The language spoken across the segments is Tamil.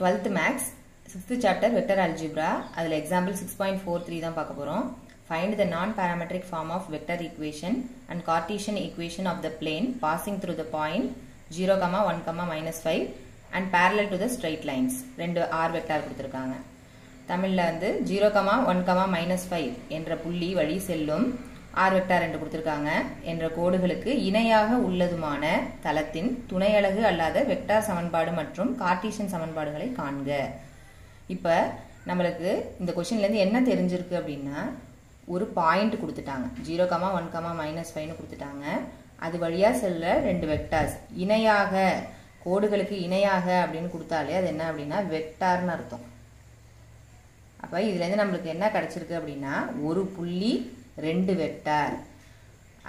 12th Max 6th chapter vector algebra அதில் example 6.43 தான் பார்க்க போறோம். Find the non-parametric form of vector equation and Cartesian equation of the plane passing through the point 0, 1, -5 and parallel to the straight lines. ரெண்டு r vector கொடுத்திருக்காங்க. தமிழ்ல வந்து 0, 1, -5 என்ற புள்ளி வழி செல்லும் r vector என்று கொடுத்திருக்காங்க என்ற கோடுகளுக்கு இணையாக உள்ளதுமான தளத்தின் துணையலகு அல்லாத வெக்டார் சமன்பாடு மற்றும் கார்ட்டீசியன் சமன்பாடுகளை காண்க. இப்ப நம்மளுக்கு இந்த क्वेश्चनல இருந்து என்ன தெரிஞ்சிருக்கு அப்படினா ஒரு பாயிண்ட் கொடுத்துட்டாங்க 0, 1, -5 னு கொடுத்துட்டாங்க. அது வழியா செல்ல ரெண்டு வெக்டார்ஸ் இணையாக கோடுகளுக்கு இணையாக அப்படினு கொடுத்தாலே அது என்ன அப்படினா வெக்டார்னு அர்த்தம். அப்ப இதுல இருந்து நமக்கு என்ன கிடைச்சிருக்கு அப்படினா ஒரு புள்ளி ரெண்டு வெக்டார்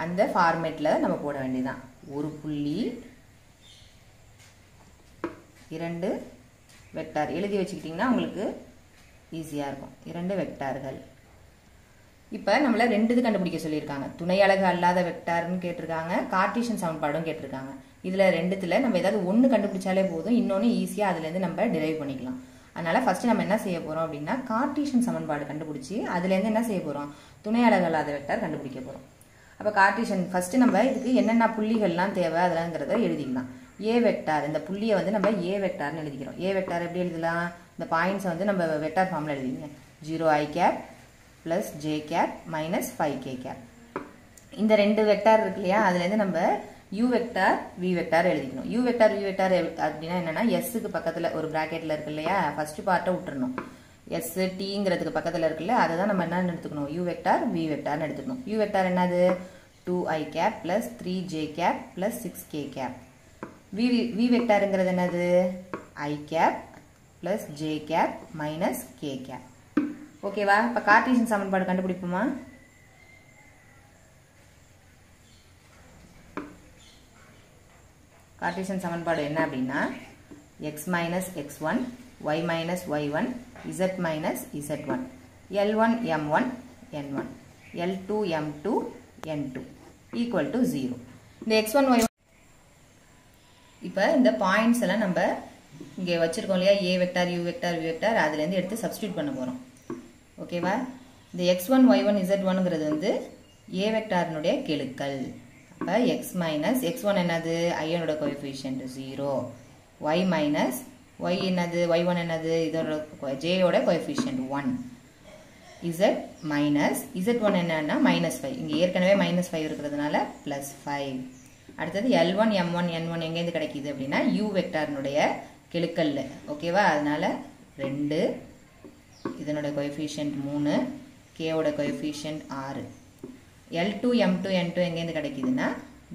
அந்த ஃபார்மேட்ல நம்ம போட வேண்டியதான். ஒரு புள்ளி இரண்டு வெக்டார் எழுதி வச்சுக்கிட்டீங்கன்னா உங்களுக்கு ஈஸியா இருக்கும். இரண்டு வெக்டார்கள். இப்ப நம்மள ரெண்டு இது கண்டுபிடிக்க சொல்லிருக்காங்க. துணை அலகு அல்லாத வெக்டார்னு கேட்டிருக்காங்க, கார்ட்டீசியன் சமன்பாடும் கேட்டிருக்காங்க. இதுல ரெண்டுத்துல நம்ம ஏதாவது ஒன்னு கண்டுபிடிச்சாலே போதும், இன்னொன்னு ஈஸியா அதுல இருந்து நம்ம டிரைவ் பண்ணிக்கலாம். அதனால ஃபர்ஸ்ட் நம்ம என்ன செய்ய போறோம் அப்படின்னா கார்ட்டீசியன் சமன்பாடு கண்டுபிடிச்சி அதுல இருந்து என்ன செய்ய போறோம், துணை அலகு அல்லாத வெக்டார் கண்டுபிடிக்க போறோம். அப்ப கார்ட்டீசியன் ஃபர்ஸ்ட் நம்ம இதுக்கு என்னென்ன புள்ளிகள்லாம் தேவை அதெல்லாம்ங்கறத எழுதிக்கலாம். A வெக்டார் இந்த புள்ளியை வந்து நம்ம A வெக்டார்னு எழுதிக்கிறோம். A வெக்டார் எப்படி எழுதலாம், இந்த பாயிண்ட்ஸ் வந்து நம்ம வெக்டார் ஃபார்ம்ல எழுதிங்க. 0i cap plus j cap minus 5k cap. இந்த ரெண்டு வெக்டார் இருக்கு இல்லையா, அதுல இருந்து நம்ம u வெக்டார் v வெக்டார் எழுதிக்கணும். u வெக்டார் v வெக்டார் அப்படினா என்னன்னா s க்கு பக்கத்துல ஒரு பிராக்கெட்ல இருக்கு இல்லையா, ஃபர்ஸ்ட் பார்ட்ட விட்டுறணும். s tங்கிறதுக்கு பக்கத்துல இருக்குல்ல, அதை தான் நம்ம என்ன எடுத்துக்கணும், u வெக்டார் v வெக்டார்னு எடுத்துக்கணும். u வெக்டார் என்னது 2i cap plus 3j cap plus 6k cap. v வெக்டார்ங்கிறது என்னது i cap plus j cap minus k cap. ஓகேவா? இப்ப கார்ட்டீசியன் சமன்பாடு கண்டுபிடிப்போமா? கார்ட்டீசியன் சமன்பாடு என்ன அப்படின்னா x minus x1 y minus y1 z minus z1 L1 m1 n1 L2 m2 n2 equal to 0. இந்த x1 y1 இப்ப இந்த பாயிண்ட்ஸ் எல்லாம் நம்ம இங்கே வச்சிருக்கோம் இல்லையா, a vector u vector v vector, அதுல இருந்து எடுத்து சப்ஸ்டிட்யூட் பண்ண போறோம். ஓகேவா? இந்த x1 y1 z1ங்கிறது வந்து a வெக்டாரினுடைய கெழுக்கள். அப்ப x minus x1 என்னது i னோட coefficient 0, y minus y என்னது y1 என்னது இதோட j யோட கோஎஃபிஷியன்ட் 1, z minus z1 என்னன்னா -5, இங்க ஏற்கனவே -5 இருக்குறதுனால +5. அடுத்தது L1 m1 n1 எங்க இருந்து கிடைக்குது அப்படினா u வெக்டாரினுடைய கெழுக்கல்ல. ஓகேவா? அதனால 2, இதனோட கோஎஃபிஷியன்ட் 3, k யோட கோஎஃபிஷியன்ட் 6. L2 m2 n2 எங்க இருந்து கிடைக்குதுன்னா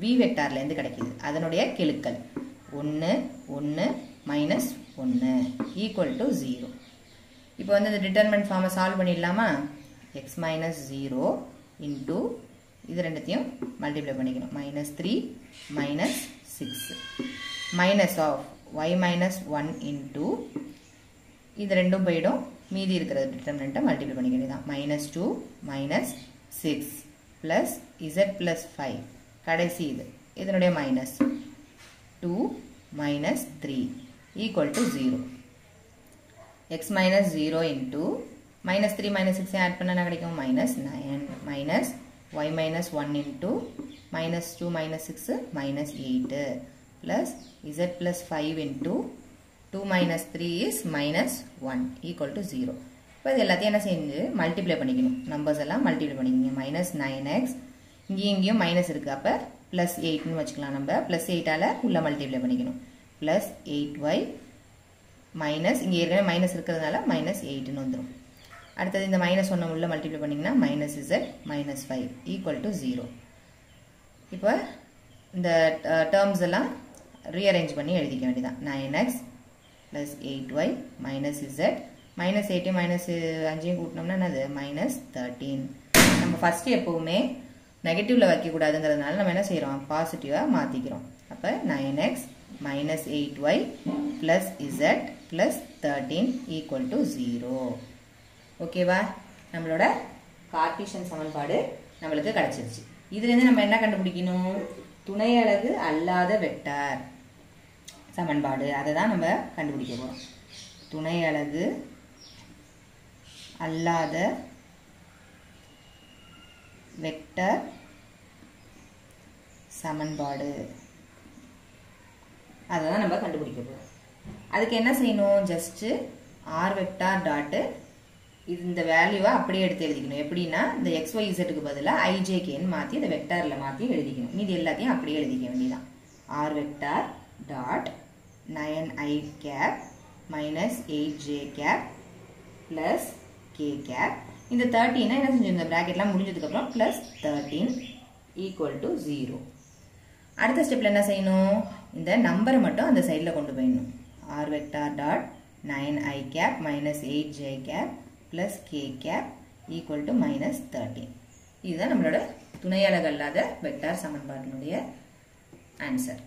v வெக்டார்ல இருந்து கிடைக்குது. அதனுடைய கெழுக்கள் 1 1 -1 equal to 0. இப்போ வந்து இந்த டிட்டர்மினன்ட் ஃபார்மை சால்வ் பண்ணிடலாமா? x minus 0 into இது ரெண்டுத்தையும் மல்டிப்ளை பண்ணிக்கணும். -3 -6 minus of y minus 1 into இது ரெண்டும் போயிடும், மீதி இருக்கிற டிட்டர்மினன்ட்டை மல்டிப்ளை பண்ணிக்க வேண்டியதான். -2 -6 plus z plus 5 கடைசி இது இதனுடைய -2 -3 equal to 0. x minus 0 into -3 -6 add பண்ணா என்ன கிடைக்கும், -9 minus y minus 1 into -2 -6 -8 plus z plus 5 into 2 minus 3 is -1 equal to 0. இப்போ இது எல்லாத்தையும் என்ன செஞ்சு மல்டிப்ளை பண்ணிக்கணும். நம்பர்ஸ் எல்லாம் மல்டிப்ளை பண்ணிக்கங்க. -9x இங்கேயும் மைனஸ் இருக்கு, அப்ப +8னு வச்சுக்கலாம். நம்ம +8ஆல உள்ள மல்டிப்ளை பண்ணிக்கணும். +8y மைனஸ் இங்க ஏற்கனவே மைனஸ் இருக்கிறதுனால -8னு வந்துடும். அடுத்தது இந்த -1 உள்ள மல்டிப்ளை பண்ணீங்கன்னா -z -5 equal to 0. இப்போ இந்த டேர்ம்ஸ் எல்லாம் ரீஅரேஞ்ச் பண்ணி எழுதிக்க வேண்டியதான். 9x plus 8y minus z -8 -5 கூட்டினோம்னா என்னது -13. நம்ம ஃபர்ஸ்ட் எப்பவுமே நெகட்டிவ்ல வைக்க கூடாதுங்கிறதுனால நம்ம என்ன செய்யறோம், பாசிட்டிவா மாத்திக்கிறோம். அப்ப 9x minus 8y plus z plus 13 equal to 0. ஓகேவா? நம்மளோட கார்ட்டீசியன் சமன்பாடு நம்மளுக்கு கிடைச்சிருச்சு. இதுல இருந்து நம்ம என்ன கண்டுபிடிக்கணும், துணை அலகு அல்லாத வெக்டார் சமன்பாடு, அதை தான் நம்ம கண்டுபிடிக்க போறோம். துணை அலகு அல்லாத வெக்டர் சமன்பாடு. அதான் நம்ம கண்டுபிடிக்கிறது. அதுக்கு என்ன செய்யணும்? ஜஸ்ட் ஆர் வெக்டார் டாட் இந்த வேல்யூவை அப்படியே எடுத்து எழுதிக்கணும். எப்படின்னா இந்த xyzக்கு பதிலாக ijkன்னு மாற்றி இந்த வெக்டாரில் மாற்றி எழுதிக்கணும். மீதி எல்லாத்தையும் அப்படியே எழுதிக்க வேண்டியதான். R vector dot 9i cap minus 8j cap plus k cap. இந்த 13 என்ன செஞ்சோம்? இந்த ப்ராக்கெட்லாம் முடிஞ்சதுக்கப்புறம் ப்ளஸ் 13 ஈக்குவல் டு 0. அடுத்த ஸ்டெப்பில் என்ன செய்யணும்? இந்த நம்பரை மட்டும் அந்த சைடில் கொண்டு போயிடணும். R vector dot 9i cap minus 8j cap plus k cap equal to minus 13. இதுதான் நம்மளோட துணை அலகு அல்லாத வெக்டார் சமன்பாட்டினுடைய ஆன்சர்.